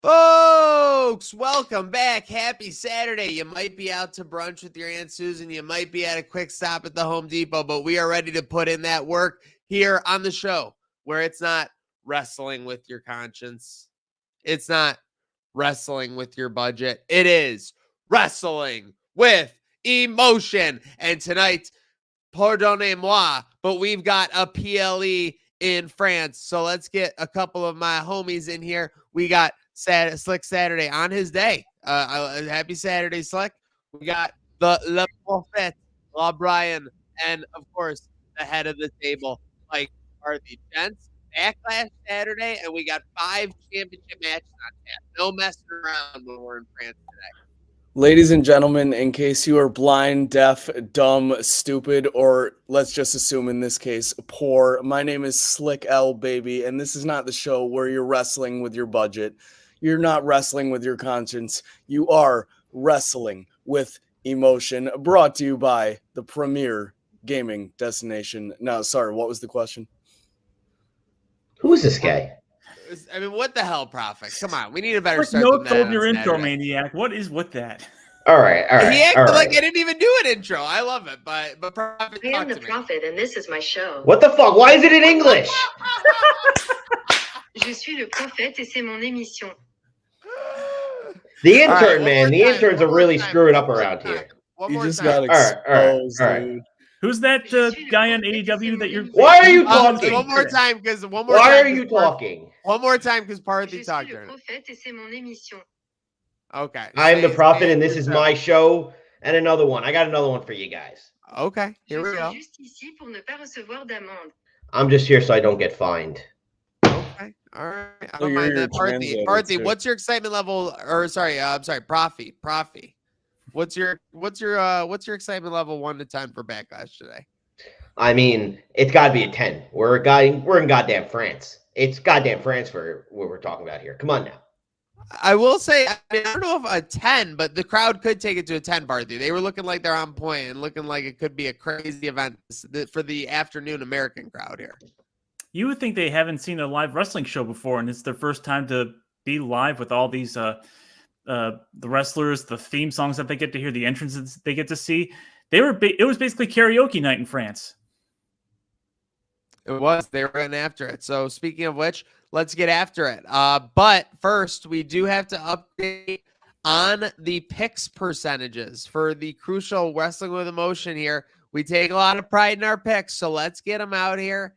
Folks, welcome back. Happy Saturday. You might be out to brunch with your Aunt Susan. You might be at a quick stop at the Home Depot, but we are ready to put in that work here on the show where it's not wrestling with your conscience. It's not wrestling with your budget. It is wrestling with emotion. And tonight, pardonnez-moi, but we've got a PLE in France. So let's get a couple of my homies in here. We got Slick Saturday on his day. Happy Saturday, Slick. We got the Le Prophet, La Brian, and of course, the head of the table, Mike Harvey. Gents, Backlash Saturday, and we got 5 championship matches on tap. No messing around when we're in France today. Ladies and gentlemen, in case you are blind, deaf, dumb, stupid, or let's just assume in this case, poor, my name is Slick L, baby, and this is not the show where you're wrestling with your budget. You're not wrestling with your conscience. You are wrestling with emotion, brought to you by the premier gaming destination. No, sorry, what was the question? Who is this guy? I mean, what the hell, Prophet? Come on, we need a better Like start no than told that. your intro, Maniac. What is with that? All right. He acted all right. like I didn't even do an intro. I love it, but Prophet, I am the Prophet, and this is my show. What the fuck? Why is it in English? Je suis le prophète, et c'est mon émission. The intern, right, man. The interns are really screwing up around here. You just got All right. exposed, dude. Who's that guy on AEW that you're? Why are you talking? One more time, because Why are you talking? One more time, because Je Parthy suis talked le during it. prophète, et c'est mon émission. Okay. I am the Say- prophet, say and this it is yourself. my show. And another one. I got another one for you guys. Okay, Je here we suis go. juste ici pour ne pas recevoir d'amende. I'm just here so I don't get fined. Okay, all right. I So don't you're mind your that. Parthy, translator, Parthy, too. what's your excitement level? Or sorry, I'm sorry, Profi. What's your excitement level 1 to 10 for Backlash today? I mean, it's got to be a 10. We're in goddamn France. It's goddamn France for what we're talking about here. Come on now. I will say, I don't know if a 10, but the crowd could take it to a 10, Parthy. They were looking like they're on point and looking like it could be a crazy event for the afternoon American crowd here. You would think they haven't seen a live wrestling show before, and it's their first time to be live with all these the wrestlers, the theme songs that they get to hear, the entrances they get to see. It was basically karaoke night in France. It was. They were getting after it. So speaking of which, let's get after it. But first, we do have to update on the picks percentages for the crucial Wrestling with Emotion here. We take a lot of pride in our picks, so let's get them out here.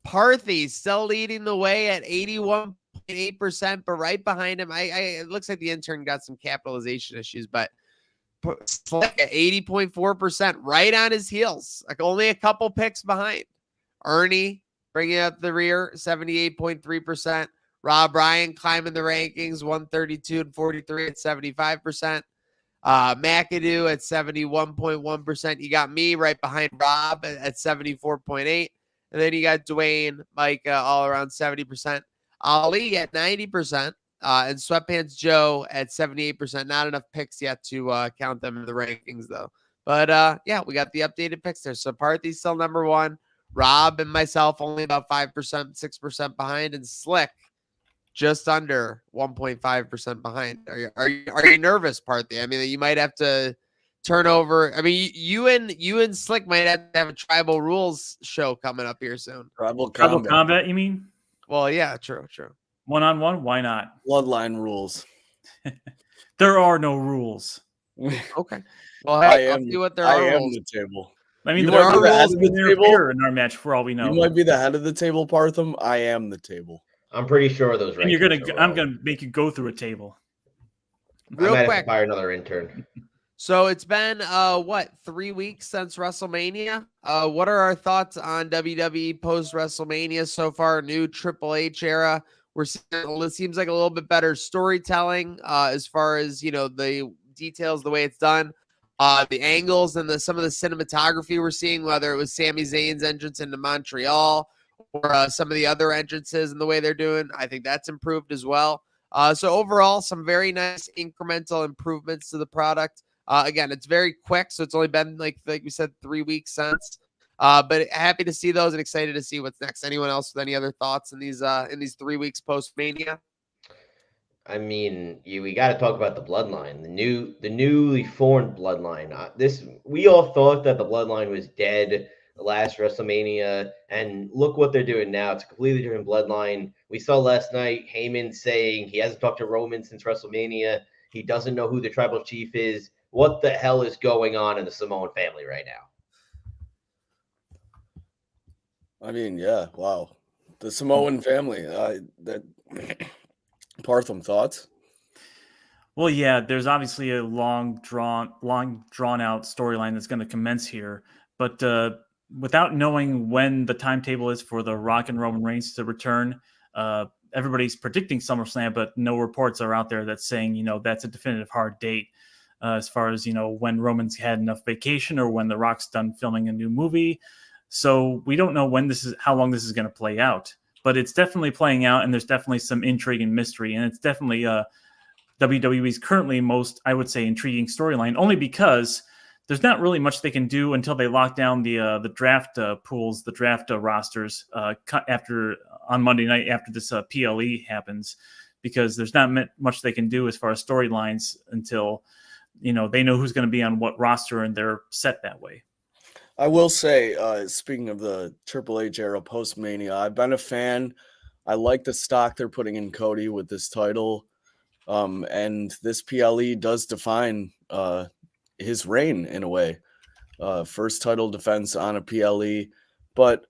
Parthy still leading the way at 81.8%, but right behind him, it looks like the intern got some capitalization issues, but Slick at 80.4%, right on his heels, like only a couple picks behind. Ernie bringing up the rear, 78.3%. Rob Ryan climbing the rankings, 132 and 43 at 75%. McAdoo at 71.1%. You got me right behind Rob at 74.8%. And then you got Dwayne, Mike, all around 70%. Ali at 90%. And Sweatpants Joe at 78%. Not enough picks yet to count them in the rankings, though. But, yeah, we got the updated picks there. So Parthy's still number 1. Rob and myself only about 5%, 6% behind. And Slick just under 1.5% behind. Are you nervous, Parthy? I mean, you might have to turn over. I mean, you and Slick might have to have a tribal rules show coming up here soon. Tribal combat, you mean? Well, yeah, true. 1-on-1? Why not? Bloodline rules. There are no rules. Okay. Well, hey, I'll see what there are. I am rules. the table. I mean, You there might are be the head rules of the in table. in our match, for all we know. You might be the head of the table, Partham. I am the table. I'm pretty sure those. And I'm gonna make you go through a table. Real I might quick. have to fire another intern. So it's been 3 weeks since WrestleMania. What are our thoughts on WWE post WrestleMania so far? New Triple H era. We're seeing it seems like a little bit better storytelling as far as the details, the way it's done, the angles, and some of the cinematography we're seeing. Whether it was Sami Zayn's entrance into Montreal or some of the other entrances and the way they're doing, I think that's improved as well. So overall, some very nice incremental improvements to the product. Again, it's very quick, so it's only been like we said 3 weeks since. But happy to see those and excited to see what's next. Anyone else with any other thoughts in these 3 weeks post Mania? I mean, we got to talk about the bloodline, the newly formed bloodline. We all thought that the bloodline was dead the last WrestleMania, and look what they're doing now. It's a completely different bloodline. We saw last night Heyman saying he hasn't talked to Roman since WrestleMania. He doesn't know who the tribal chief is. What the hell is going on in the Samoan family right now? I mean, yeah, wow. The Samoan family. That Partham, thoughts? Well, yeah, there's obviously a long drawn out storyline that's going to commence here, but without knowing when the timetable is for the Rock and Roman Reigns to return, everybody's predicting SummerSlam, but no reports are out there that's saying, that's a definitive hard date as far as, when Roman's had enough vacation or when The Rock's done filming a new movie. So we don't know how long this is going to play out, but it's definitely playing out, and there's definitely some intrigue and mystery, and it's definitely WWE's currently most, I would say, intriguing storyline, only because there's not really much they can do until they lock down the draft pools, the draft rosters on Monday night after this PLE happens, because there's not much they can do as far as storylines until they know who's going to be on what roster and they're set that way. I will say, speaking of the Triple H era post-Mania, I've been a fan. I like the stock they're putting in Cody with this title. And this PLE does define his reign in a way. First title defense on a PLE. But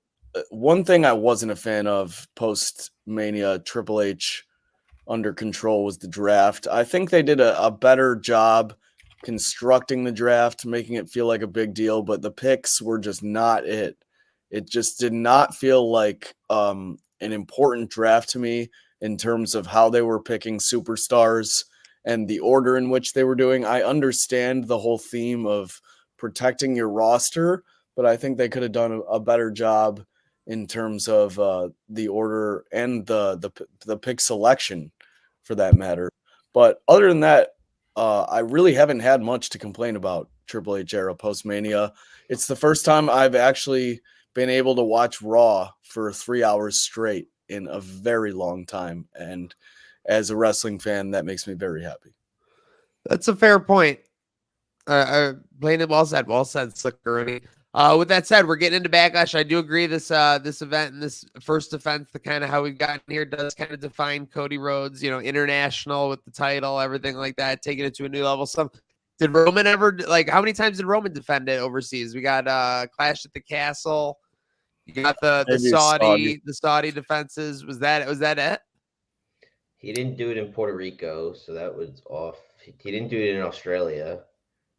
one thing I wasn't a fan of post-Mania Triple H under control was the draft. I think they did a better job constructing the draft, making it feel like a big deal, but the picks were just not it. It just did not feel like an important draft to me in terms of how they were picking superstars and the order in which they were doing. I understand the whole theme of protecting your roster, but I think they could have done a better job in terms of the order and the pick selection for that matter. But other than that, I really haven't had much to complain about Triple H era post-Mania. It's the first time I've actually been able to watch Raw for 3 hours straight in a very long time. And as a wrestling fan, that makes me very happy. That's a fair point. Blaine, well said, Slick Rooney. With that said, we're getting into Backlash. I do agree this event and this first defense, the kind of how we've gotten here, does kind of define Cody Rhodes, international with the title, everything like that, taking it to a new level. Did Roman ever, how many times did Roman defend it overseas? We got Clash at the Castle. You got the Saudi defenses. Was that it? He didn't do it in Puerto Rico, so that was off. He didn't do it in Australia.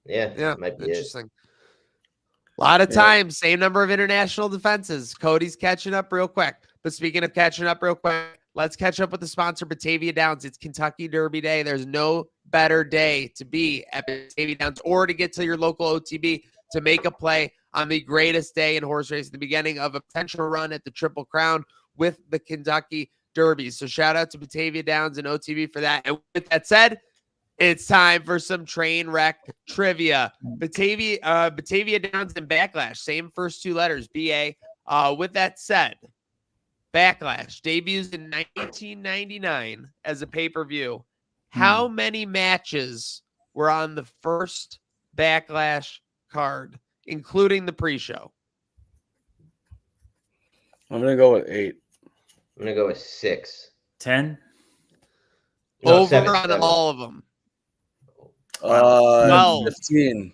Yeah, might be interesting. A lot of times, same number of international defenses. Cody's catching up real quick. But speaking of catching up real quick, let's catch up with the sponsor, Batavia Downs. It's Kentucky Derby Day. There's no better day to be at Batavia Downs or to get to your local OTB to make a play on the greatest day in horse racing, the beginning of a potential run at the Triple Crown with the Kentucky Derby. So shout out to Batavia Downs and OTB for that. And with that said, it's time for some train wreck trivia. Batavia Downs and Backlash, same first two letters, BA. With that said, Backlash debuts in 1999 as a pay-per-view. How many matches were on the first Backlash card, including the pre-show? I'm going to go with 8. I'm going to go with 6. 10? No, Over 7, on 7. all of them. 12. 15.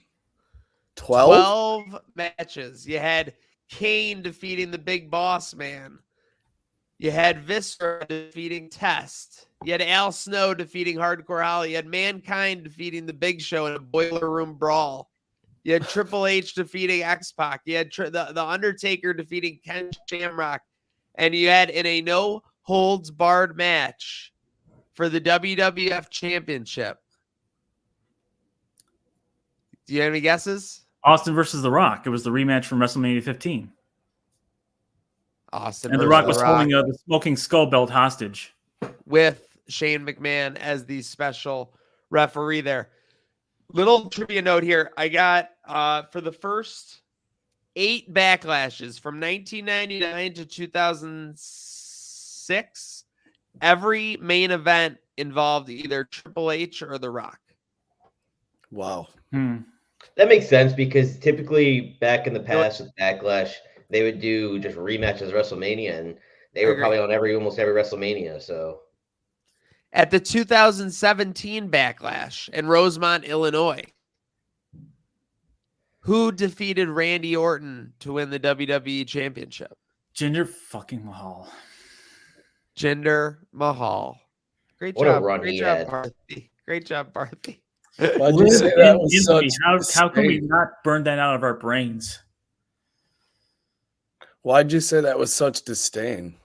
12? 12 matches. You had Kane defeating the Big Boss Man. You had Viscera defeating Test. You had Al Snow defeating Hardcore Holly. You had Mankind defeating the Big Show in a Boiler Room Brawl. You had Triple H defeating X-Pac. You had the Undertaker defeating Ken Shamrock. And you had in a no-holds-barred match for the WWF Championship. Do you have any guesses? Austin versus The Rock. It was the rematch from WrestleMania 15. Austin and The Rock was holding the smoking skull belt hostage. With Shane McMahon as the special referee there. Little trivia note here. I got for the first 8 backlashes from 1999 to 2006. Every main event involved either Triple H or The Rock. Wow. That makes sense because typically back in the past with Backlash, they would do just rematches of WrestleMania, and they were probably on almost every WrestleMania. So at the 2017 Backlash in Rosemont, Illinois, who defeated Randy Orton to win the WWE Championship? Jinder fucking Mahal. Jinder Mahal. Great What a job. run Great he job, had. Barthy. Great job, Barthy. Why'd you say that was Infamy. such How can we disdain? not burn that out of our brains? Why'd you say that with such disdain?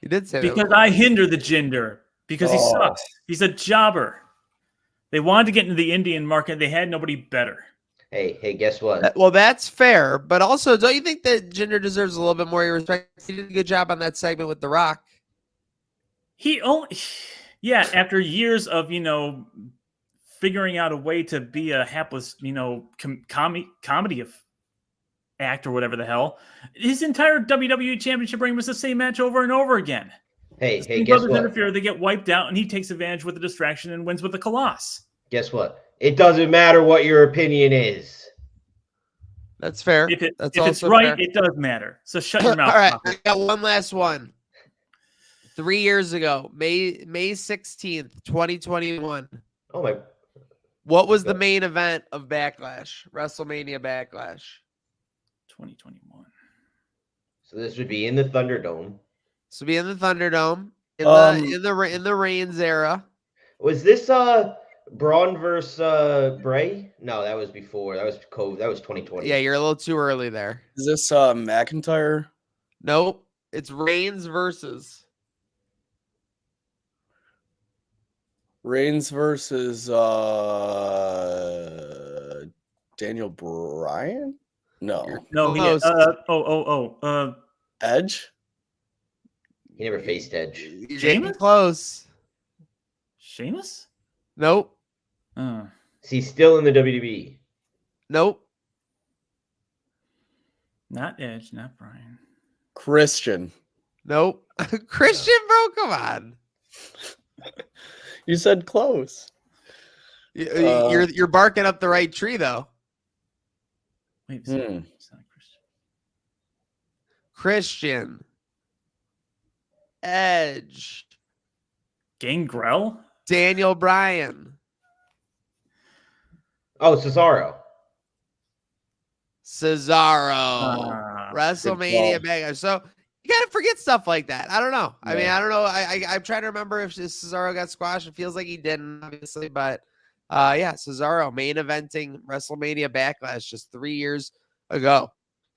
You did say Because that. I hinder the Jinder. Because he Oh. sucks. He's a jobber. They wanted to get into the Indian market. They had nobody better. Hey, guess what? Well, that's fair, but also, don't you think that Jinder deserves a little bit more respect? He did a good job on that segment with The Rock. Yeah, after years of, figuring out a way to be a hapless, comedy act or whatever the hell, his entire WWE Championship reign was the same match over and over again. Hey, guess brothers what? interfere, they get wiped out, and he takes advantage with the distraction and wins with the Colossus. Guess what? It doesn't matter what your opinion is. That's fair. If That's it's also right, fair. it does matter. So shut your mouth. All right, Papa. I got one last one. 3 years ago, May 16th, 2021. Oh my! What was the main event of Backlash? WrestleMania Backlash. 2021. So this would be in the Thunderdome. So be in the Thunderdome in the Reigns era. Was this Braun versus Bray? No, that was before. That was COVID. That was 2020. Yeah, you're a little too early there. Is this McIntyre? Nope. It's Reigns versus Daniel Bryan? No. Edge? He never faced Edge. You're getting close. Sheamus? Nope. He's still in the WWE. Nope. Not Edge, not Bryan. Christian. Nope. Christian, bro, come on. You said close. You're barking up the right tree though. Wait, it's not Christian. Edge. Gangrel? Daniel Bryan. Oh, Cesaro. WrestleMania Backlash. So you gotta forget stuff like that. I don't know. I mean, I don't know. I'm trying to remember if Cesaro got squashed. It feels like he didn't, obviously, but yeah, Cesaro main eventing WrestleMania Backlash just 3 years ago.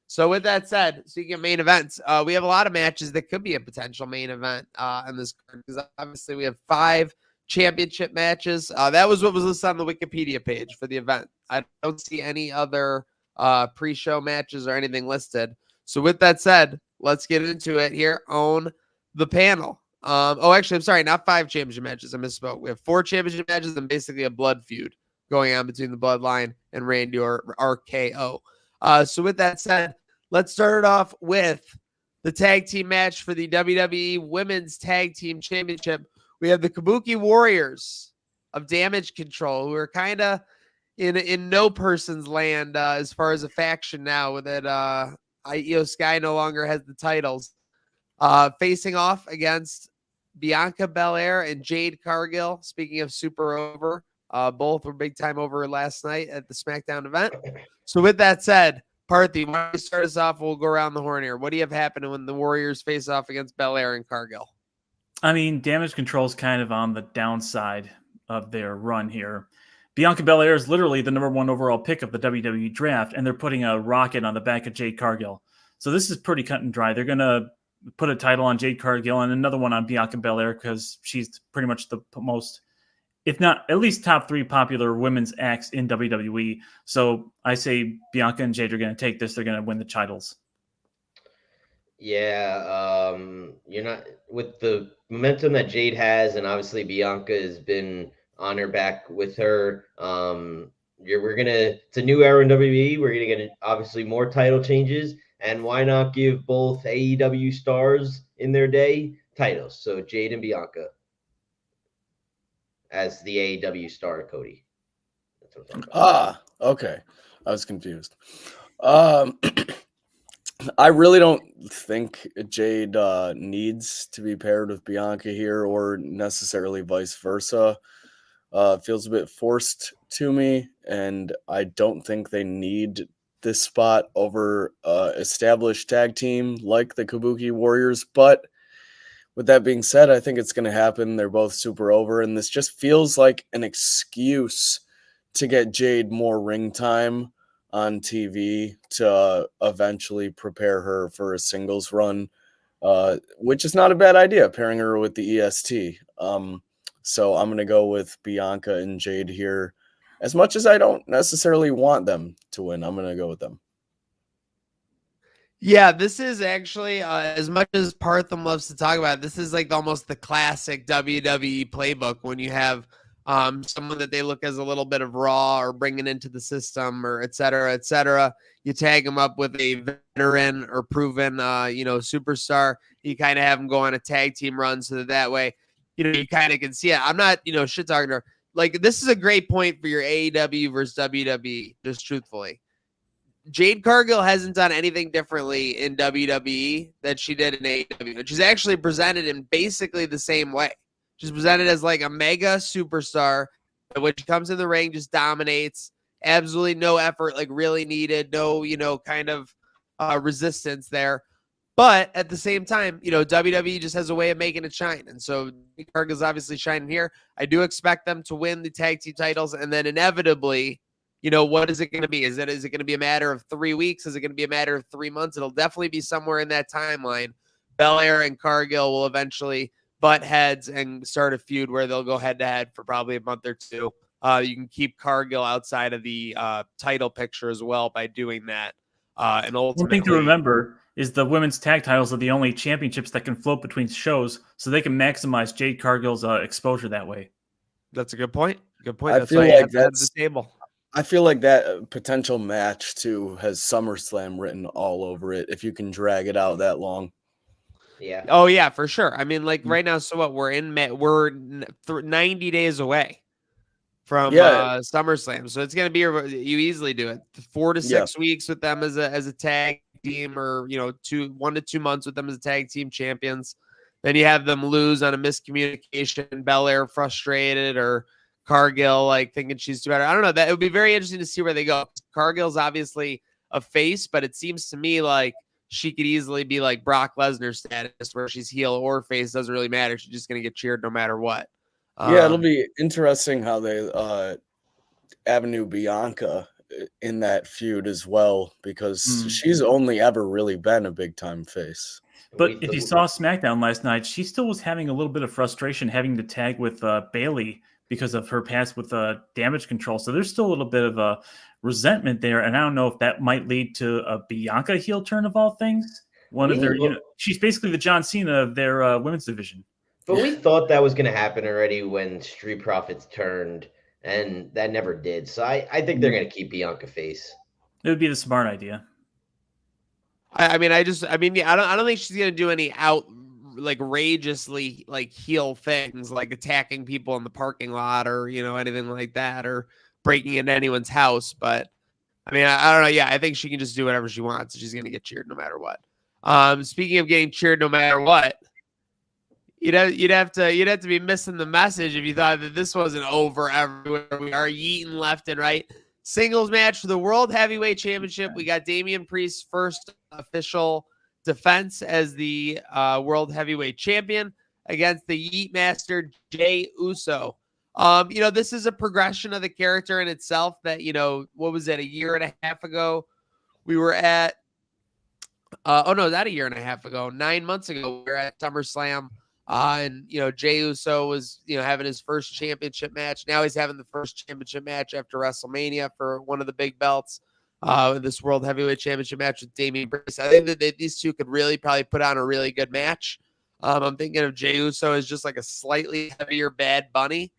So with that said, speaking of main events, we have a lot of matches that could be a potential main event in this card because obviously we have 5 championship matches. That was what was listed on the Wikipedia page for the event. I don't see any other pre-show matches or anything listed. So with that said, let's get into it here on the panel. Actually, I'm sorry, not 5 championship matches. I misspoke. We have 4 championship matches and basically a blood feud going on between the Bloodline and Randy or RKO. So with that said, let's start it off with the tag team match for the WWE Women's Tag Team Championship. We have the Kabuki Warriors of Damage Control, who are kind of in no person's land as far as a faction now that Io Sky no longer has the titles. Facing off against Bianca Belair and Jade Cargill. Speaking of super over, both were big time over last night at the SmackDown event. So with that said, Parthy, why don't you start us off? We'll go around the horn here. What do you have happening when the Warriors face off against Belair and Cargill? I mean, Damage Control is kind of on the downside of their run here. Bianca Belair is literally the #1 overall pick of the WWE draft, and they're putting a rocket on the back of Jade Cargill. So this is pretty cut and dry. They're going to put a title on Jade Cargill and another one on Bianca Belair because she's pretty much the most, if not at least top 3 popular women's acts in WWE. So I say Bianca and Jade are going to take this. They're going to win the titles. Yeah, you're not with the momentum that Jade has, and obviously Bianca has been on her back with her. It's a new era in WWE. We're gonna get obviously more title changes, and why not give both AEW stars in their day titles? So Jade and Bianca as the AEW star, Cody. That's what I'm talking about. Okay. I was confused. Um, I really don't think Jade needs to be paired with Bianca here, or necessarily vice versa. Feels a bit forced to me, and I don't think they need this spot over established tag team like the Kabuki Warriors. But with that being said, I think it's going to happen. They're both super over, and this just feels like an excuse to get Jade more ring time on TV to eventually prepare her for a singles run, which is not a bad idea, pairing her with the EST. So I'm going to go with Bianca and Jade here. As much as I don't necessarily want them to win, I'm going to go with them. Yeah, this is actually as much as Partham loves to talk about it, this is like almost the classic WWE playbook when you have someone that they look as a little bit of raw or bringing into the system or et cetera, et cetera. You tag them up with a veteran or proven, superstar. You kind of have them go on a tag team run so that way, you kind of can see it. I'm not, shit talking to her. Like, this is a great point for your AEW versus WWE, just truthfully. Jade Cargill hasn't done anything differently in WWE that she did in AEW. She's actually presented in basically the same way. She's presented as like a mega superstar, and when she comes in the ring, just dominates. Absolutely no effort, like really needed. No, kind of resistance there. But at the same time, WWE just has a way of making it shine. And so Jade Cargill's obviously shining here. I do expect them to win the tag team titles, and then inevitably, what is it going to be? Is it going to be a matter of 3 weeks? Is it going to be a matter of 3 months? It'll definitely be somewhere in that timeline. Belair and Cargill will eventually butt heads and start a feud where they'll go head to head for probably a month or two. You can keep Cargill outside of the title picture as well by doing that. And ultimately, one thing to remember is the women's tag titles are the only championships that can float between shows, so they can maximize Jade Cargill's exposure that way. That's a good point. Good point. I feel like that's the table. I feel like that potential match too has SummerSlam written all over it. If you can drag it out that long. Yeah. Oh yeah, for sure. I mean, like right now, so what? We're 90 days away from SummerSlam, so it's gonna be you easily do it 4 to 6 weeks with them as a tag team, or 1 to 2 months with them as a tag team champions. Then you have them lose on a miscommunication, Belair frustrated, or Cargill like thinking she's too better. I don't know. That it would be very interesting to see where they go. Cargill's obviously a face, but it seems to me like she could easily be like Brock Lesnar status, where she's heel or face, doesn't really matter. She's just gonna get cheered no matter what. It'll be interesting how they avenue Bianca in that feud as well, because she's only ever really been a big time face. But if you saw SmackDown last night, she still was having a little bit of frustration having to tag with Bayley because of her past with damage control. So there's still a little bit of a resentment there. And I don't know if that might lead to a Bianca heel turn of all things. She's basically the John Cena of their women's division. But we thought that was going to happen already when Street Profits turned, and that never did. So I think they're going to keep Bianca face. It would be the smart idea. I don't think she's gonna do any outrageously like heel things, like attacking people in the parking lot or anything like that, or breaking into anyone's house. But I don't know. Yeah, I think she can just do whatever she wants. She's gonna get cheered no matter what. Speaking of getting cheered no matter what, you'd have to be missing the message if you thought that this wasn't over everywhere. We are yeeting left and right. Singles match for the World Heavyweight Championship. We got Damian Priest's first official defense as the World Heavyweight Champion against the Yeet Master Jey Uso. This is a progression of the character in itself that, what was it, a year and a half ago? We were at, not a year and a half ago, 9 months ago, we were at SummerSlam. And Jey Uso was having his first championship match. Now he's having the first championship match after WrestleMania for one of the big belts. This World Heavyweight Championship match with Damian Priest. I think that these two could really probably put on a really good match. I'm thinking of Jey Uso as just like a slightly heavier Bad Bunny,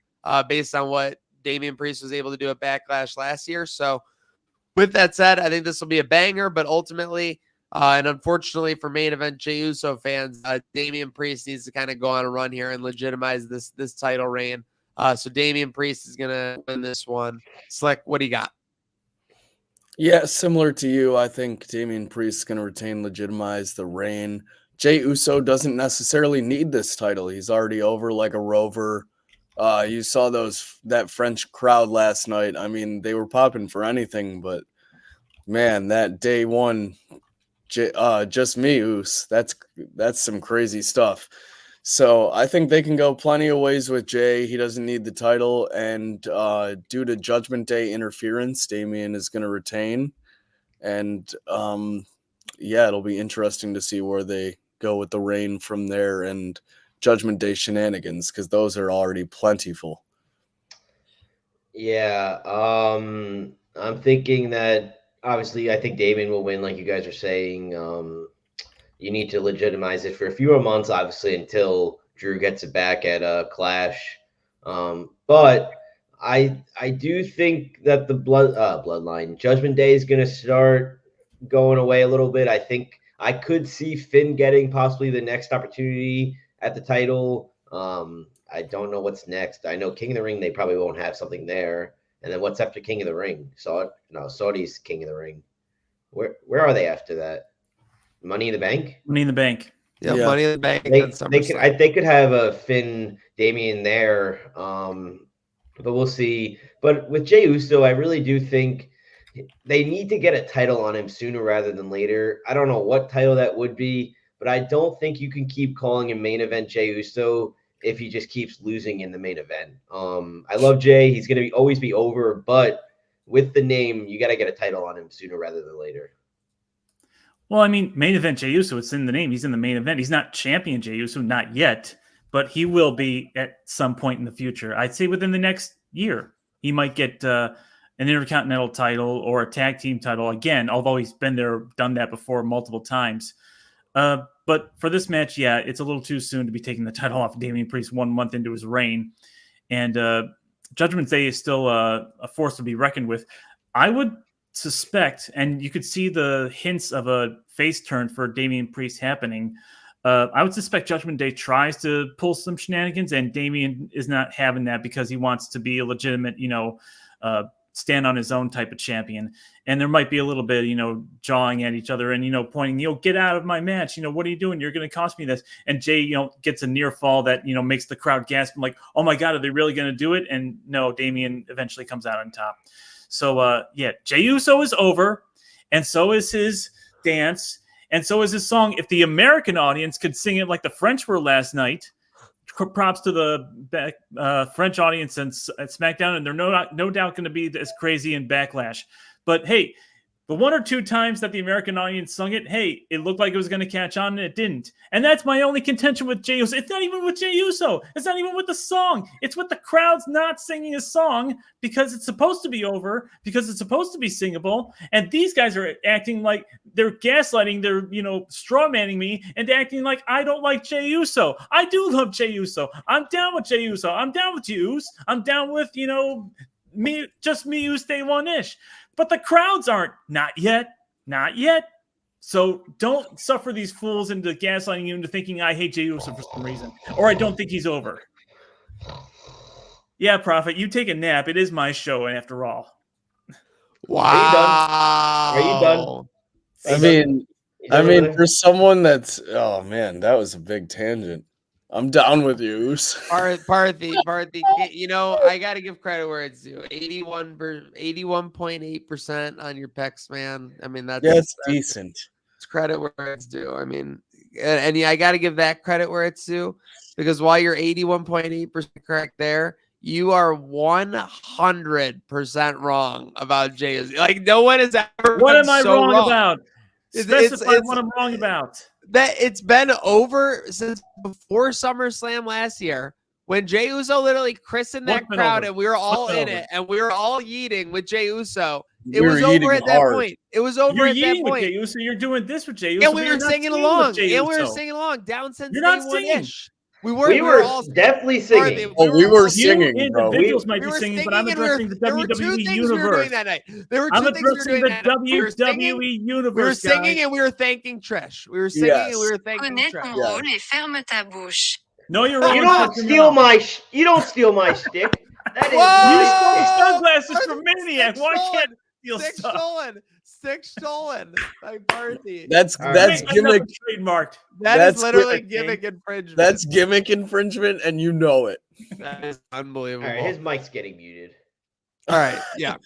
based on what Damian Priest was able to do at Backlash last year. So with that said, I think this will be a banger, but ultimately, and unfortunately for main event Jey Uso fans, Damian Priest needs to kind of go on a run here and legitimize this title reign. So Damian Priest is going to win this one. Slick, what do you got? Yeah, similar to you, I think Damian Priest is going to retain, legitimize the reign. Jey Uso doesn't necessarily need this title. He's already over like a rover. You saw that French crowd last night. I mean, they were popping for anything, but man, that day one, just me, Us. That's some crazy stuff. So I think they can go plenty of ways with Jay. He doesn't need the title, and due to Judgment Day interference, Damian is going to retain. And yeah, it'll be interesting to see where they go with the reign from there and Judgment Day shenanigans, because those are already plentiful. Yeah, I'm thinking that obviously I think Damian will win, like you guys are saying. You need to legitimize it for a few more months, obviously, until Drew gets it back at Clash. But I do think that the Bloodline Judgment Day is going to start going away a little bit. I think I could see Finn getting possibly the next opportunity at the title. I don't know what's next. I know King of the Ring, they probably won't have something there. And then what's after King of the Ring? Saudi's King of the Ring. Where are they after that? Money in the Bank? Money in the Bank. Yeah, Yeah. Money in the Bank. They could have a Finn Damian there, but we'll see. But with Jey Uso, I really do think they need to get a title on him sooner rather than later. I don't know what title that would be, but I don't think you can keep calling him main event Jey Uso if he just keeps losing in the main event. I love Jey. He's going to always be over, but with the name, you got to get a title on him sooner rather than later. Well, I mean, main event Jey Uso, it's in the name. He's in the main event. He's not champion Jey Uso, not yet, but he will be at some point in the future. I'd say within the next year, he might get an Intercontinental title or a tag team title again, although he's been there, done that before multiple times. But for this match, yeah, it's a little too soon to be taking the title off of Damian Priest 1 month into his reign. And Judgment Day is still a force to be reckoned with. I would suspect, and you could see the hints of a face turn for Damian Priest happening. I would suspect Judgment Day tries to pull some shenanigans, and Damian is not having that because he wants to be a legitimate, stand on his own type of champion. And there might be a little bit, jawing at each other and, pointing, get out of my match. What are you doing? You're going to cost me this. And Jay, gets a near fall that, makes the crowd gasp. I'm like, oh my God, are they really going to do it? And no, Damian eventually comes out on top. So, Jey Uso is over, and so is his dance, and so is his song. If the American audience could sing it like the French were last night, props to the French audience and SmackDown, and they're no doubt going to be as crazy in Backlash. But hey, the one or two times that the American audience sung it, hey, it looked like it was going to catch on, and it didn't. And that's my only contention with Jey Uso. It's not even with Jey Uso. It's not even with the song. It's with the crowds not singing a song because it's supposed to be over, because it's supposed to be singable. And these guys are acting like they're gaslighting, they're, straw-manning me and acting like I don't like Jey Uso. I do love Jey Uso. I'm down with Jey Uso. I'm down with you. I'm down with, me, stay one-ish. But the crowds aren't. Not yet. So don't suffer these fools into gaslighting you into thinking I hate Jey Uso for some reason. Or I don't think he's over. Yeah, Prophet, you take a nap. It is my show, and after all. Wow. Are you done? I mean, for someone that's, oh man, that was a big tangent. I'm down with you. Parthy, I got to give credit where it's due. 81.8% on your picks, man. I mean, that's decent. It's credit where it's due. I mean, and I got to give that credit where it's due, because while you're 81.8% correct there, you are 100% wrong about Jey. Like, no one has ever. What am I wrong about? Specify what I'm wrong about. That it's been over since before SummerSlam last year, when Jey Uso literally christened that crowd and we were all in it and we were all yeeting with Jey Uso. It was over at that point. It was over at that point. Jey Uso. You're doing this with Jey Uso. And we were singing along. And we were singing along down since you're not day singing. one-ish. We We were were all definitely Dorothy, singing. Oh, we were all singing, You bro. individuals might We be were singing, singing, but I'm and addressing the there were two WWE things we were universe. doing that night. There were I'm two things we were addressing doing the that night. We were singing, WWE we were universe, singing, guys. and we were thanking Trish. We were singing, and we Yes. were thanking Connais ton Trish. Yeah. rôle et ferme ta bouche. Know your You role and don't shut your steal mouth. you don't steal my shtick. That is Whoa! my You stole shtick. sunglasses from Maniac. Six Why stolen. can't you steal Six stuff? stolen. Six stolen by Barthy. That's All that's right. gimmick. Trademarked. That that's is literally gimmick, gimmick infringement. That's gimmick infringement, and you know it. That is All unbelievable. right, his mic's getting muted. All right, yeah.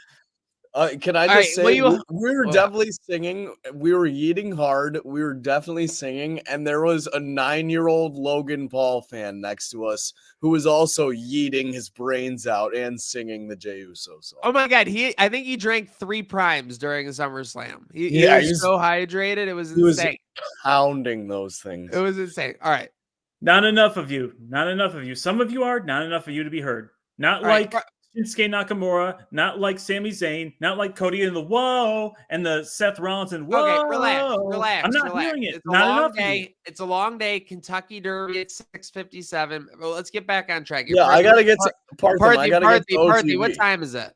Can I All just right, say we were what definitely singing. We were yeeting hard. We were definitely singing, and there was a 9-year-old Logan Paul fan next to us who was also yeeting his brains out and singing the Jey Uso song. Oh my God, I think he drank 3 primes during SummerSlam. He Yeah, was so hydrated, it was he was insane. pounding those things. It was insane. All right, Not enough of you. Not enough of you. Some of you are. Not enough of you to be heard. Not All right, like Shinsuke Nakamura. Not like Sami Zayn. Not like Cody and the whoa and the Seth Rollins and whoa. okay, relax. I'm not hearing it. It's a Not long enough of you. day. It's a long day. Kentucky Derby at 6:57. Well, let's get back on track. Yeah, I gotta get to Partham. I gotta get to Party. What OGB. time is it?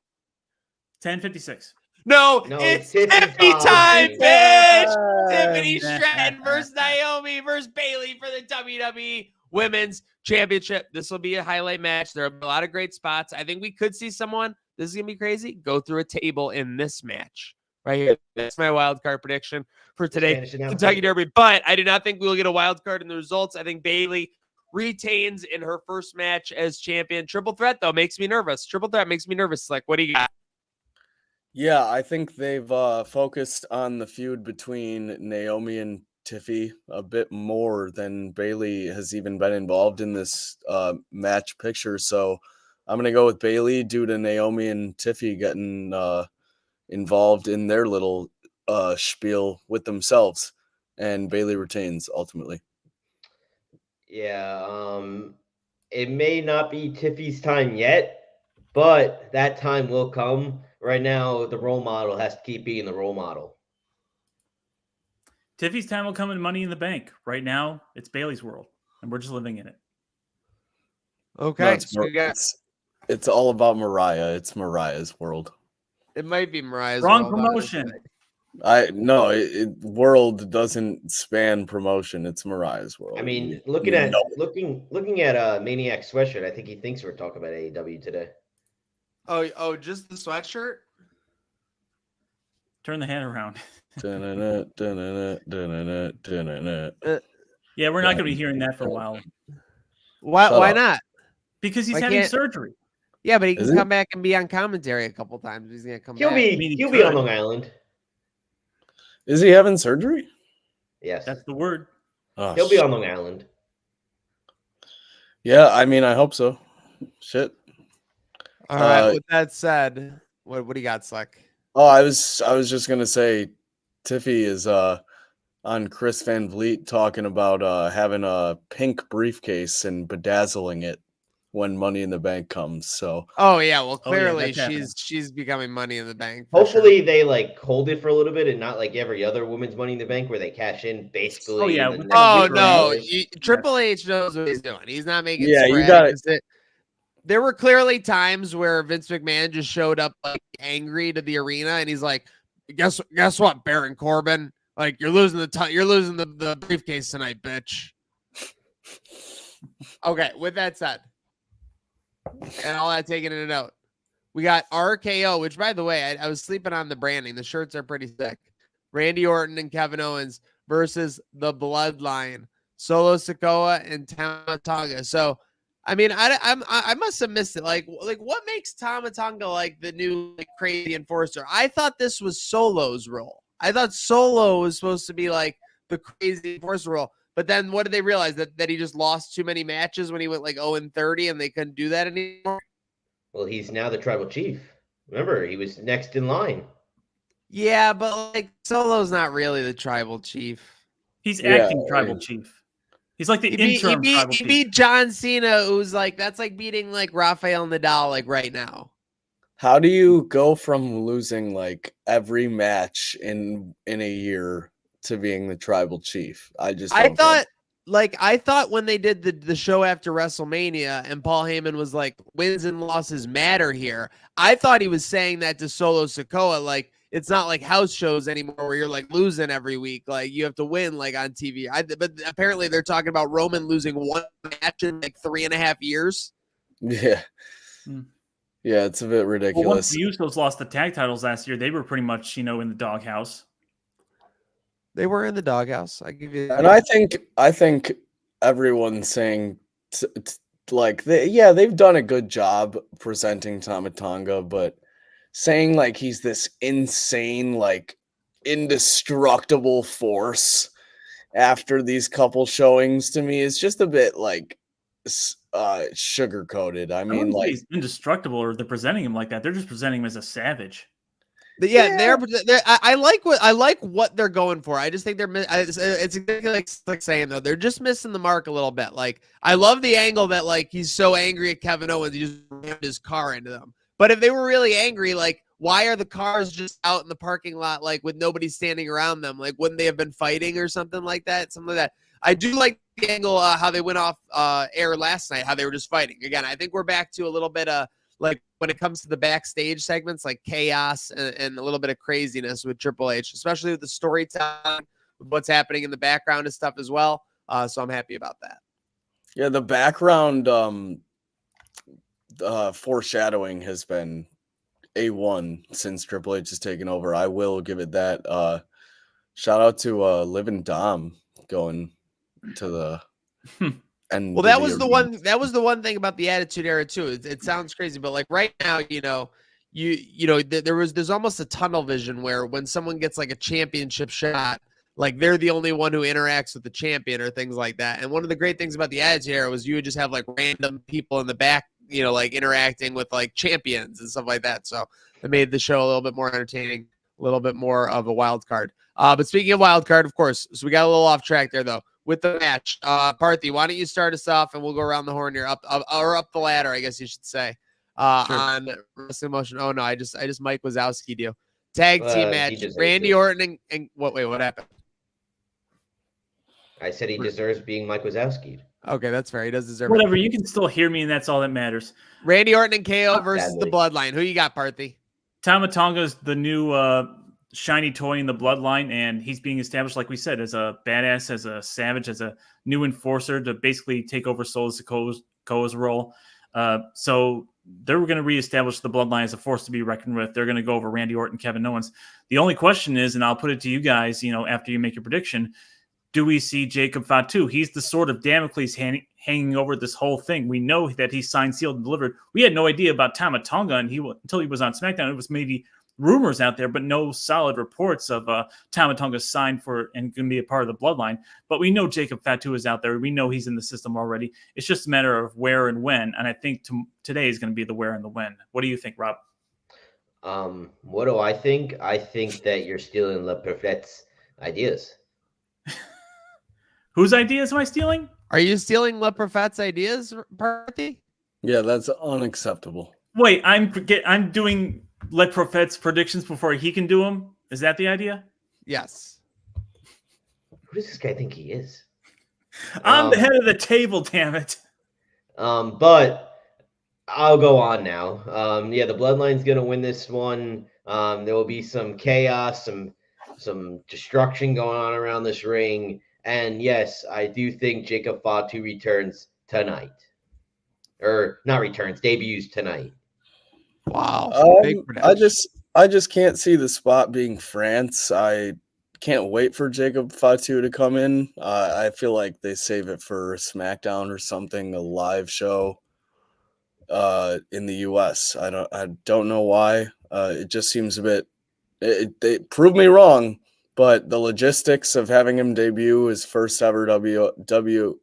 10:56. No, No, it's Tiffany Tiffany time, time. bitch. Tiffany Yeah. Stratton versus Naomi versus Bailey for the WWE Women's Championship. This will be a highlight match. There are a lot of great spots. I think we could see someone, this is going to be crazy, go through a table in this match right here. That's my wild card prediction for today, Spanish announce Kentucky table. Derby. But I do not think we'll get a wild card in the results. I think Bailey retains in her first match as champion. Triple threat, though, makes me nervous. Triple threat makes me nervous. Like, what do you got? Yeah, I think they've focused on the feud between Naomi and Tiffy a bit more than Bailey has even been involved in this match picture. So I'm gonna go with Bailey due to Naomi and Tiffy getting involved in their little spiel with themselves, and Bailey retains ultimately. Yeah, it may not be Tiffy's time yet, but that time will come. Right now, the role model has to keep being the role model. Tiffy's time will come in Money in the Bank. Right now, it's Bailey's world, and we're just living in it. Okay, No, it's, so we got, it's all about Mariah. It's Mariah's world. it might be Mariah's Wrong world, promotion. honestly. World doesn't span promotion. It's Mariah's world. I mean, You looking at know. looking at Maniac sweatshirt, I think he thinks we're talking about AEW today. Oh, just the sweatshirt? Turn the hand around. Dun-dun-dun, dun-dun-dun, dun-dun-dun, dun-dun-dun. Yeah, we're not going to be hearing that for a while Why? Shut Why up. not? because he's Why having can't- surgery. Yeah, but he Is can it? come back and be on commentary a couple times. He's gonna come He'll back. be mean, he he'll be on could. Long Island. Is he having surgery? Yes, That's the word. Oh, he'll be on Long Island. Yeah, I mean, I hope so. Shit. All right. Uh, With that said, what do you got, Slick? Oh, I was just gonna say, Tiffy is on Chris Van Vliet talking about having a pink briefcase and bedazzling it when Money in the Bank comes. So Oh yeah, well Oh, yeah, clearly that's happening. she's becoming Money in the Bank. for sure. Hopefully they like hold it for a little bit and not like every other women's Money in the Bank where they cash in basically. Oh, yeah, in the with next Oh week or 24 no, hours. Triple H knows what he's doing. He's not making. Yeah, you sporadic got There were clearly times where Vince McMahon just showed up like angry to the arena, and he's like, "Guess what, Baron Corbin? Like you're losing the briefcase tonight, bitch." Okay, with that said, and all that taken into note, we got RKO, which by the way, I was sleeping on the branding. The shirts are pretty sick. Randy Orton and Kevin Owens versus the Bloodline, Solo Sikoa and Tama Tonga. So, I mean, I must have missed it. Like what makes Tama Tonga like the new like, crazy enforcer? I thought this was Solo's role. I thought Solo was supposed to be like the crazy enforcer role. But then what did they realize that he just lost too many matches when he went like 0-30 and they couldn't do that anymore? Well, he's now the tribal chief. Remember, he was next in line. Yeah, but like Solo's not really the tribal chief. He's Yeah, acting tribal chief. He's like the interim tribal he chief. beat John Cena, who's like that's like beating like Rafael Nadal like right now. how do you go from losing like every match in a year to being the tribal chief? I I don't thought like I thought when they did the show after WrestleMania and Paul Heyman was like, wins and losses matter here. I thought he was saying that to Solo Sikoa, like it's not like house shows anymore where you're like losing every week, like you have to win like on TV. But apparently they're talking about Roman losing one match in like 3.5 years. Yeah. Yeah, it's a bit Well, ridiculous. once the Usos lost the tag titles last year, they were pretty much, in the doghouse. They were in the doghouse. I give you that. And I think everyone's saying they've done a good job presenting Tama Tonga, but saying like he's this insane, like indestructible force after these couple showings to me is just a bit like sugar coated. I I mean, wouldn't say like he's indestructible or they're presenting him like that. They're just presenting him as a savage. But yeah, they're I like what they're going for. I just think it's exactly like saying though they're just missing the mark a little bit. Like I love the angle that like he's so angry at Kevin Owens he just rammed his car into them. But if they were really angry, like why are the cars just out in the parking lot like with nobody standing around them? Like wouldn't they have been fighting or something like that? Something like that. I do like the angle how they went off air last night, how they were just fighting. Again, I think we're back to a little bit like when it comes to the backstage segments, like chaos and a little bit of craziness with Triple H, especially with the storytelling, with what's happening in the background and stuff as well. So I'm happy about that. Yeah, the background foreshadowing has been A1 since Triple H has taken over. I will give it that. Shout out to Living Dom going to the and well, that was the one thing about the Attitude Era too. It sounds crazy, but like right now, there's almost a tunnel vision where when someone gets like a championship shot, like they're the only one who interacts with the champion or things like that. And one of the great things about the Attitude Era was you would just have like random people in the back, like interacting with like champions and stuff like that. So it made the show a little bit more entertaining, a little bit more of a wild card. But speaking of wild card, of course, so we got a little off track there though. With the match, Parthy, why don't you start us off and we'll go around the horn here, up the ladder, I guess you should say, Sure. on Wrestling Motion. Oh no, I just Mike Wazowski'd you. Tag team match, deserves Randy it. Orton and what happened? I said he deserves being Mike Wazowski. Okay, that's fair. He does deserve Whatever, it. you can still hear me, and that's all that matters. Randy Orton and KO Not versus the badly. Bloodline. Who you got, Parthy? Tama Tonga's the new shiny toy in the bloodline, and he's being established, like we said, as a badass, as a savage, as a new enforcer to basically take over Solo Sikoa's role. So they're going to reestablish the bloodline as a force to be reckoned with. They're going to go over Randy Orton, Kevin Owens. The only question is, and I'll put it to you guys, after you make your prediction, do we see Jacob Fatu? He's the sword of Damocles hanging over this whole thing. We know that he's signed, sealed, and delivered. We had no idea about Tama Tonga until he was on SmackDown. It was maybe rumors out there, but no solid reports of Tama Tonga signed for and going to be a part of the bloodline. But we know Jacob Fatu is out there. We know he's in the system already. It's just a matter of where and when. And I think today is going to be the where and the when. What do you think, Rob? What do I think? I think that you're stealing Le Perfet's ideas. Whose ideas am I stealing? Are you stealing Le Prophet's ideas, Parthy? Yeah, that's unacceptable. Wait, I'm doing Le Prophet's predictions before he can do them. Is that the idea? Yes. Who does this guy think he is? I'm the head of the table, damn it. But I'll go on now. The Bloodline's gonna win this one. There will be some chaos, some destruction going on around this ring. And yes, I do think Jacob Fatu returns tonight. Or not returns, debuts tonight. Wow. I just can't see the spot being France. I can't wait for Jacob Fatu to come in. I feel like they save it for SmackDown or something, a live show in the US. I don't know why. It just seems a bit. They prove me wrong, but the logistics of having him debut his first ever WWE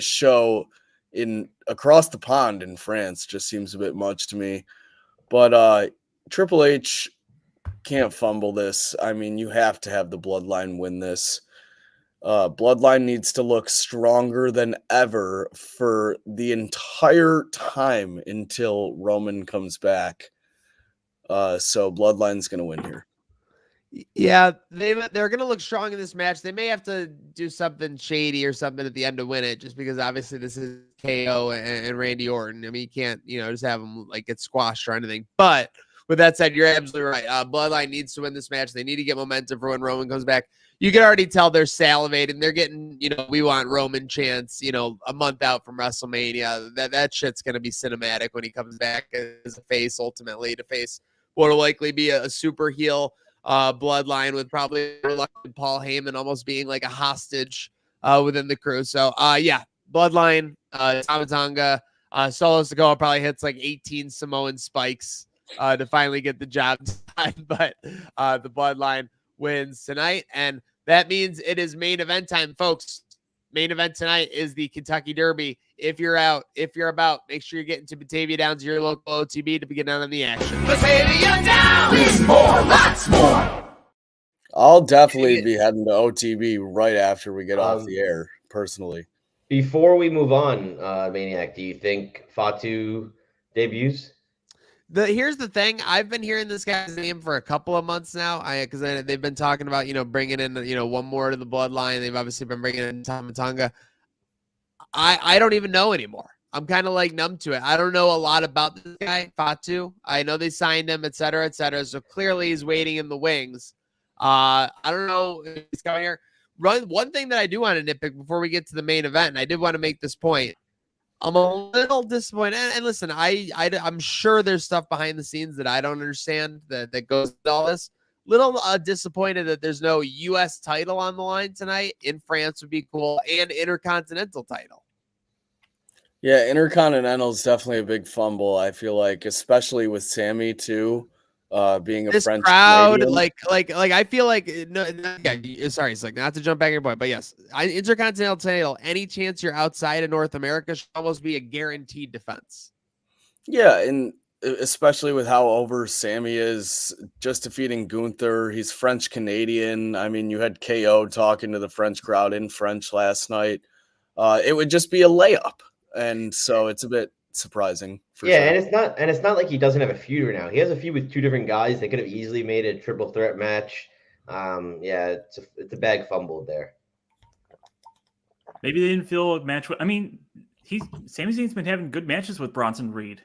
show across the pond in France just seems a bit much to me. But Triple H can't fumble this. I mean, you have to have the Bloodline win this. Bloodline needs to look stronger than ever for the entire time until Roman comes back. So Bloodline's going to win here. Yeah, they're gonna look strong in this match. They may have to do something shady or something at the end to win it, just because obviously this is KO and Randy Orton. I mean, you can't just have them like get squashed or anything. But with that said, you're absolutely right. Bloodline needs to win this match. They need to get momentum for when Roman comes back. You can already tell they're salivating. They're getting we want Roman chants. A month out from WrestleMania. That shit's gonna be cinematic when he comes back as a face, ultimately to face what will likely be a super heel bloodline, with probably reluctant Paul Heyman almost being like a hostage within the crew. So yeah, bloodline, Tama Tonga, Solo Sikoa probably hits like 18 Samoan spikes to finally get the job done. But the bloodline wins tonight, and that means it is main event time, folks. Main event tonight is the Kentucky Derby. If you're about, make sure you're getting to Batavia down to your local OTB to begin on the action. Batavia down is more, lots more. I'll definitely be heading to OTB right after we get off the air, personally. Before we move on, Maniac, do you think Fatu debuts? Here's the thing. I've been hearing this guy's name for a couple of months now. Because they've been talking about bringing in one more to the bloodline. They've obviously been bringing in Tama Tonga. I don't even know anymore. I'm kind of like numb to it. I don't know a lot about this guy, Fatu. I know they signed him, et cetera, et cetera. So clearly he's waiting in the wings. I don't know if he's coming here. One thing that I do want to nitpick before we get to the main event, and I did want to make this point. I'm a little disappointed. And listen, I'm sure there's stuff behind the scenes that I don't understand that goes with all this. Little disappointed that there's no U.S. title on the line tonight. In France would be cool, and Intercontinental title. Yeah, Intercontinental is definitely a big fumble. I feel like, especially with Sammy too, being a This French crowd, Canadian. like I feel like sorry, it's like not to jump back in your point, but yes, Intercontinental title. Any chance you're outside of North America should almost be a guaranteed defense. Yeah, and especially with how over Sammy is, just defeating Gunther. He's French Canadian. I mean, you had KO talking to the French crowd in French last night. It would just be a layup, and so it's a bit surprising. For Yeah, sure. and it's not like he doesn't have a feud right now. He has a feud with two different guys. They could have easily made a triple threat match. Yeah, it's a bag fumbled there. Maybe they didn't feel a match. I mean, Sami Zayn's been having good matches with Bronson Reed.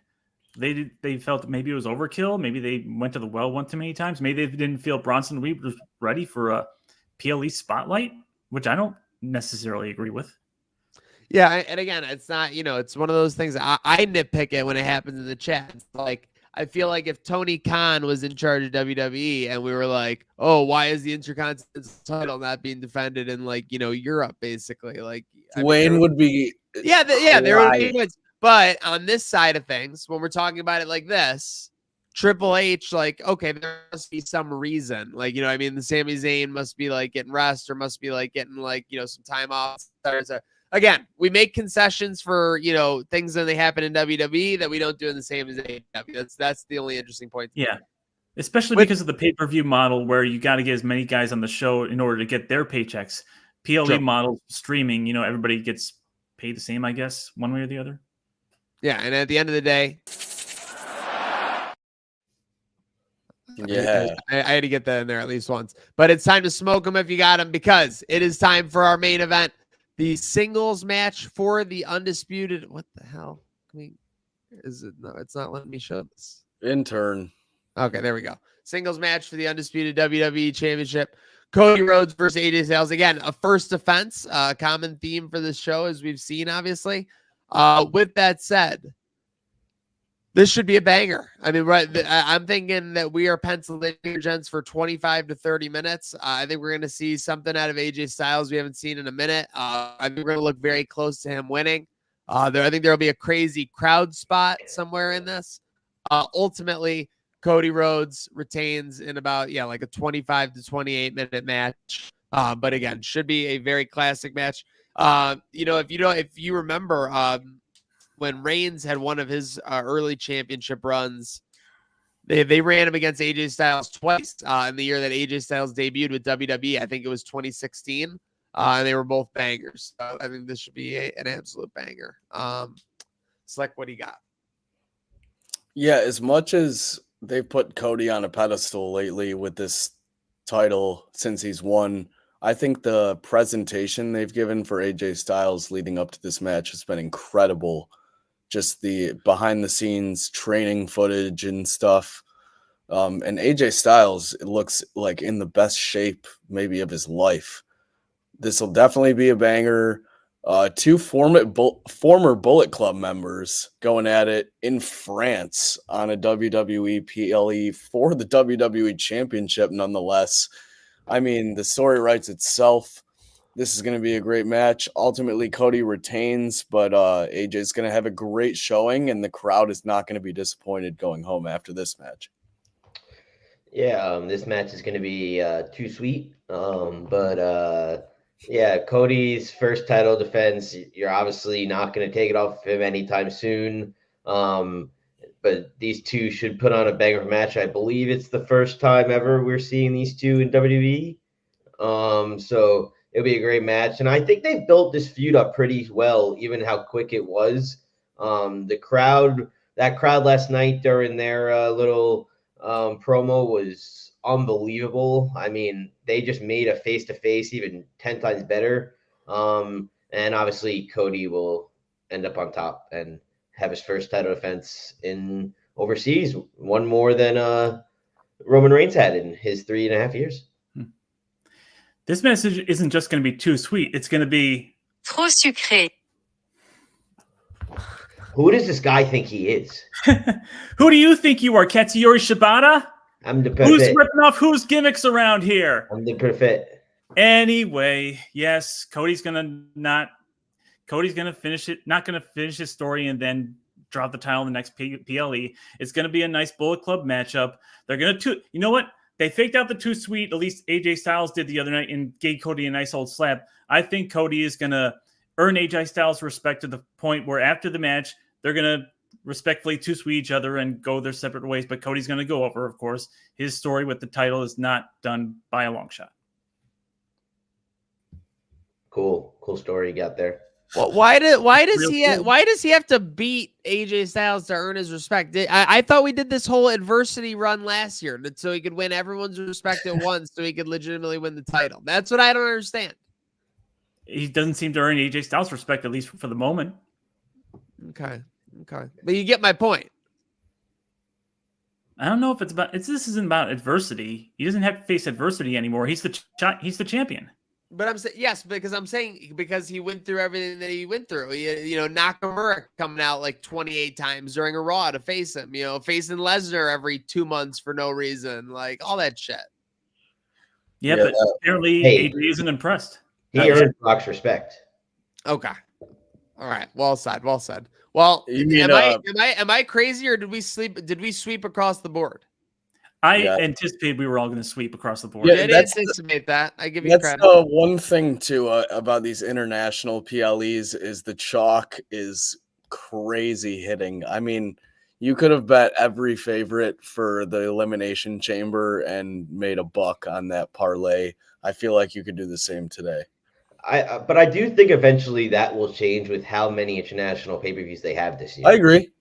They felt maybe it was overkill. Maybe they went to the well one too many times. Maybe they didn't feel Bronson Reed was ready for a PLE spotlight, which I don't necessarily agree with. Yeah, and again, it's not, it's one of those things. I nitpick it when it happens in the chat. It's like, I feel like if Tony Khan was in charge of WWE and we were like, oh, why is the Intercontinental title not being defended in Europe, basically? Like, Wayne would be there would be good. But on this side of things, when we're talking about it like this, Triple H, like, okay, there must be some reason. Like, I mean, the Sami Zayn must be like getting rest or must be like getting like, some time off. Again, we make concessions for, things when they happen in WWE that we don't do in the same as AEW. That's the only interesting point. Yeah. Especially because of the pay-per-view model where you got to get as many guys on the show in order to get their paychecks. PLE model streaming, everybody gets paid the same, I guess, one way or the other. Yeah, and at the end of the day, yeah, I had to get that in there at least once. But it's time to smoke them if you got them, because it is time for our main event, the singles match for the undisputed. What the hell? Is it? No, it's not letting me show this. intern. Okay, there we go. Singles match for the undisputed WWE Championship. Cody Rhodes versus AJ Styles. Again, a first defense, common theme for this show, as we've seen, obviously. With that said, this should be a banger. I mean, right? I'm thinking that we are penciled in here, gents, for 25 to 30 minutes. I think we're going to see something out of AJ Styles we haven't seen in a minute. I think we're going to look very close to him winning. I think there will be a crazy crowd spot somewhere in this. Ultimately, Cody Rhodes retains in about, like a 25 to 28 minute match. But again, should be a very classic match. If you remember, when Reigns had one of his early championship runs, they ran him against AJ Styles twice in the year that AJ Styles debuted with WWE. I think it was 2016, and they were both bangers. So I think this should be an absolute banger. Slick, what do you got? Yeah, as much as they've put Cody on a pedestal lately with this title since he's won. I think the presentation they've given for AJ Styles leading up to this match has been incredible. Just the behind the scenes training footage and stuff. And AJ Styles, it looks like in the best shape maybe of his life. This will definitely be a banger. Two former Bullet Club members going at it in France on a WWE PLE for the WWE Championship nonetheless. I mean, the story writes itself. This is going to be a great match. Ultimately, Cody retains, but AJ is going to have a great showing, and the crowd is not going to be disappointed going home after this match. Yeah, this match is going to be too sweet. Yeah, Cody's first title defense, you're obviously not going to take it off of him anytime soon. But these two should put on a banger match. I believe it's the first time ever we're seeing these two in WWE. So it'll be a great match. And I think they've built this feud up pretty well, even how quick it was. That crowd last night during their little promo was unbelievable. I mean, they just made a face-to-face even 10 times better. And obviously Cody will end up on top and have his first title defense in overseas, one more than Roman Reigns had in his 3.5 years. This message isn't just going to be too sweet. It's going to be Trop sucré. Who does this guy think he is? Who do you think you are, Katsuyori Shibata? I'm the Who's perfect. ripping off whose gimmicks around here? I'm the perfect. Anyway, yes, Cody's gonna finish it, not gonna finish his story and then drop the title in the next PLE. It's gonna be a nice Bullet Club matchup. They're gonna you know what? They faked out the too sweet, at least AJ Styles did the other night, and gave Cody a nice old slap. I think Cody is gonna earn AJ Styles' respect to the point where after the match, they're gonna respectfully too sweet each other and go their separate ways. But Cody's gonna go over, of course. His story with the title is not done by a long shot. Cool story you got there. Well, why does he have to beat AJ Styles to earn his respect? I thought we did this whole adversity run last year so he could win everyone's respect at once, so he could legitimately win the title. That's what I don't understand. He doesn't seem to earn AJ Styles' respect, at least for the moment. Okay, but you get my point. I don't know if this isn't about adversity. He doesn't have to face adversity anymore. He's the champion. But I'm saying yes, because he went through everything that he went through. Nakamura coming out like 28 times during a Raw to face him. Facing Lesnar every 2 months for no reason, like all that shit. Yeah, but apparently AJ isn't impressed. He earned Brock's respect. Okay, all right. Well said. Well, am I crazy or did we sweep across the board? I anticipated we were all going to sweep across the board. Yeah, I didn't anticipate that. I give you credit. That's one thing too about these international PLEs is the chalk is crazy hitting. I mean, you could have bet every favorite for the Elimination Chamber and made a buck on that parlay. I feel like you could do the same today. But I do think eventually that will change with how many international pay-per-views they have this year. I agree.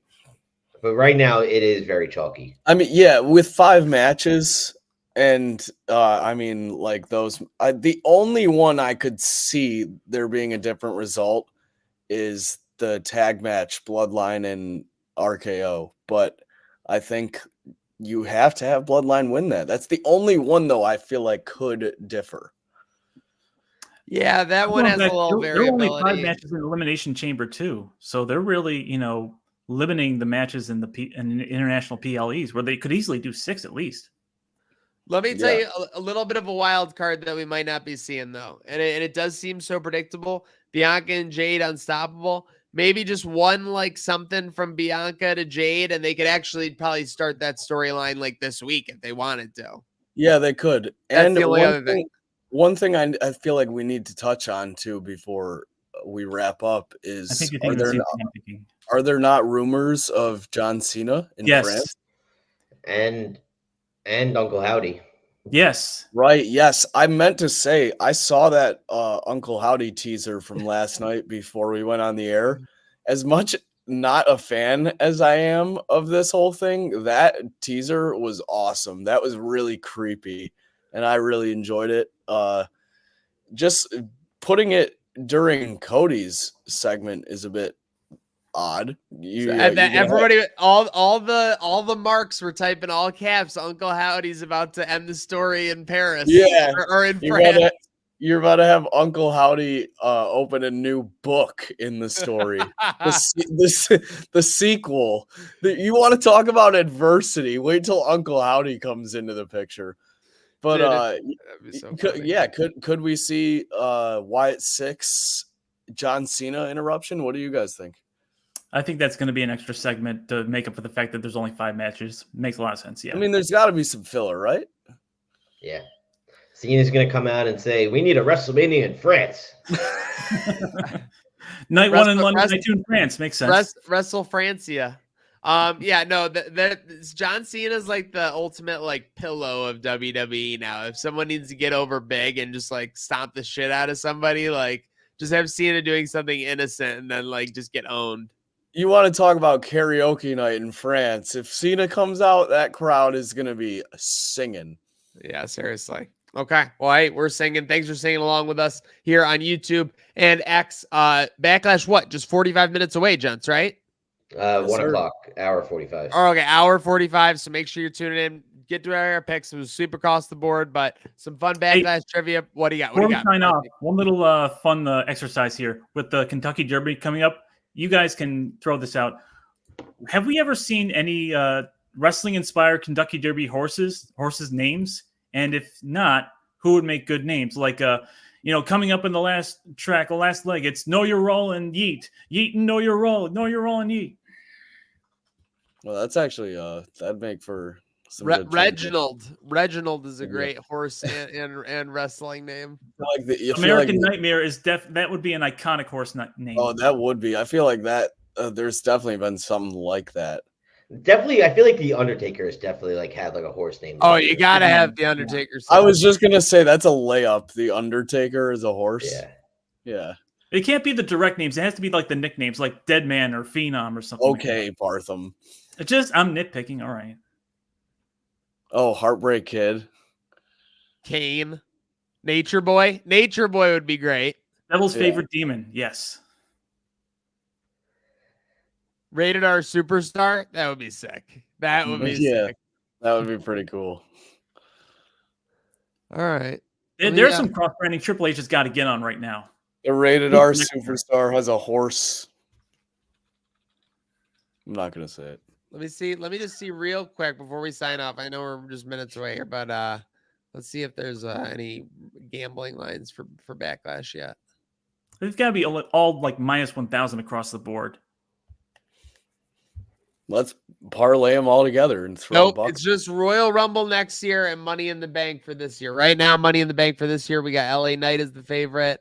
But right now, it is very chalky. I mean, yeah, with 5 matches, and I mean, like those, the only one I could see there being a different result is the tag match, Bloodline and RKO. But I think you have to have Bloodline win that. That's the only one, though, I feel like could differ. Yeah, that one has a little variability. There are only 5 matches in the Elimination Chamber, too. So they're really, limiting the matches in the international PLEs where they could easily do 6 at least. Let me tell you a little bit of a wild card that we might not be seeing though. And it does seem so predictable. Bianca and Jade unstoppable. Maybe just one like something from Bianca to Jade and they could actually probably start that storyline like this week if they wanted to. Yeah, they could. That's and the only other thing. One thing I feel like we need to touch on too before we wrap up is are there not rumors of John Cena in France? And Uncle Howdy. Yes. Right. Yes. I meant to say I saw that Uncle Howdy teaser from last night before we went on the air. As much not a fan as I am of this whole thing, that teaser was awesome. That was really creepy. and I really enjoyed it. Just putting it during Cody's segment is a bit odd. And then everybody, all the marks were typing all caps. Uncle Howdy's about to end the story in Paris. Yeah, or in France. You're about to have Uncle Howdy open a new book in the story. the sequel. You want to talk about adversity? Wait till Uncle Howdy comes into the picture. But That'd be so funny. could we see Wyatt 6 John Cena interruption? What do you guys think? I think that's going to be an extra segment to make up for the fact that there's only 5 matches. Makes a lot of sense. Yeah. I mean, there's got to be some filler, right? Yeah. Cena's going to come out and say, we need a WrestleMania in France. Night 1 in London, night 2 in France. Makes sense. Wrestle Francia. Yeah, no, John Cena's like the ultimate like pillow of WWE now. If someone needs to get over big and just like stomp the shit out of somebody, like just have Cena doing something innocent and then like just get owned. You want to talk about karaoke night in France? If Cena comes out, that crowd is going to be singing. Yeah, seriously. Okay. Well, hey, we're singing. Thanks for singing along with us here on YouTube and X. Backlash, what? Just 45 minutes away, gents, right? 1 o'clock, hour 45. Oh, okay, hour 45. So make sure you're tuning in. Get to our picks. It was sweep across the board, but some fun Backlash trivia. What do you got? Before we sign off, one little fun exercise here with the Kentucky Derby coming up. You guys can throw this out. Have we ever seen any wrestling-inspired Kentucky Derby horses names? And if not, who would make good names? Like, coming up in the last track, the last leg, it's Know Your Role and Yeet. Yeet and Know Your Role. Know Your Role and Yeet. Well, that's actually, that'd make for some Reginald. Reginald is a great horse and wrestling name. American Nightmare is that would be an iconic horse name. Oh, that would be. I feel like that, there's definitely been something like that. Definitely, I feel like the Undertaker has definitely like had like a horse name. Oh, you gotta have the Undertaker. I was just gonna say that's a layup. The Undertaker is a horse. Yeah. It can't be the direct names. It has to be like the nicknames, like Dead Man or Phenom or something. Okay, like Bartham. I'm nitpicking. All right. Oh, Heartbreak Kid. Kane. Nature Boy. Nature Boy would be great. Devil's Favorite Demon. Yes. Rated R Superstar. That would be sick. That would be sick. That would be pretty cool. All right. There's some cross branding Triple H has got to get on right now. The Rated R Superstar has a horse. I'm not gonna say it. Let me see. Let me just see real quick before we sign off. I know we're just minutes away here, but let's see if there's any gambling lines for Backlash yet. It's got to be all like minus 1,000 across the board. Let's parlay them all together and throw. Nope, it's just Royal Rumble next year and Money in the Bank for this year. Right now, Money in the Bank for this year, we got LA Knight as the favorite,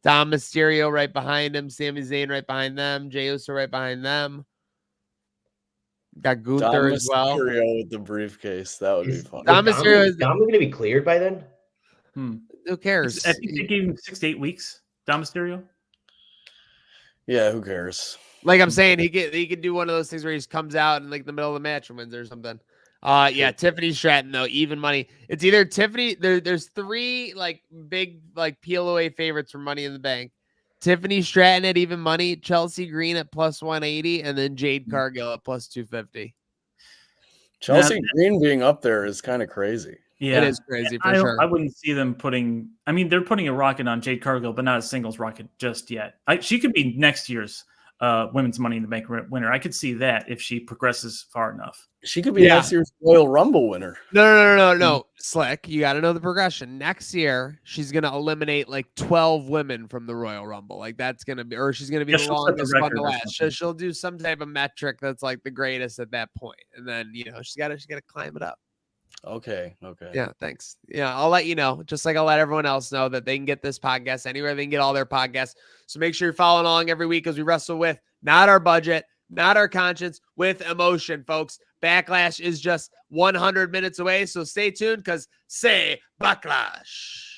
Dom Mysterio right behind him, Sami Zayn right behind them, Jey Uso right behind them. Got Gunther as well. Mysterio with the briefcase. That would be fun. Dom Mysterio is Dom going to be cleared by then? Who cares? I think they gave him 6 to 8 weeks. Dom Mysterio. Yeah, who cares? Like I'm saying, he could do one of those things where he just comes out in like the middle of the match and wins or something. Yeah, Tiffany Stratton though, even money. It's either Tiffany. There's 3 like big like PLOA favorites for Money in the Bank. Tiffany Stratton at even money, Chelsea Green at plus 180, and then Jade Cargill at plus 250. Chelsea Green being up there is kind of crazy. Yeah, it is crazy for sure. I wouldn't see them putting. I mean, they're putting a rocket on Jade Cargill, but not a singles rocket just yet. She could be next year's women's Money in the Bank winner. I could see that if she progresses far enough. She could be next year's Royal Rumble winner. No. Slick, you got to know the progression. Next year, she's going to eliminate like 12 women from the Royal Rumble. Like that's going to be, or she's going to be the longest one to last. She'll do some type of metric that's like the greatest at that point. And then, she's got to climb it up. Okay. Yeah, thanks. Yeah, I'll let you know, just like I'll let everyone else know that they can get this podcast anywhere they can get all their podcasts. So make sure you're following along every week as we wrestle with not our budget, not our conscience, with emotion, folks. Backlash is just 100 minutes away, so stay tuned because say Backlash.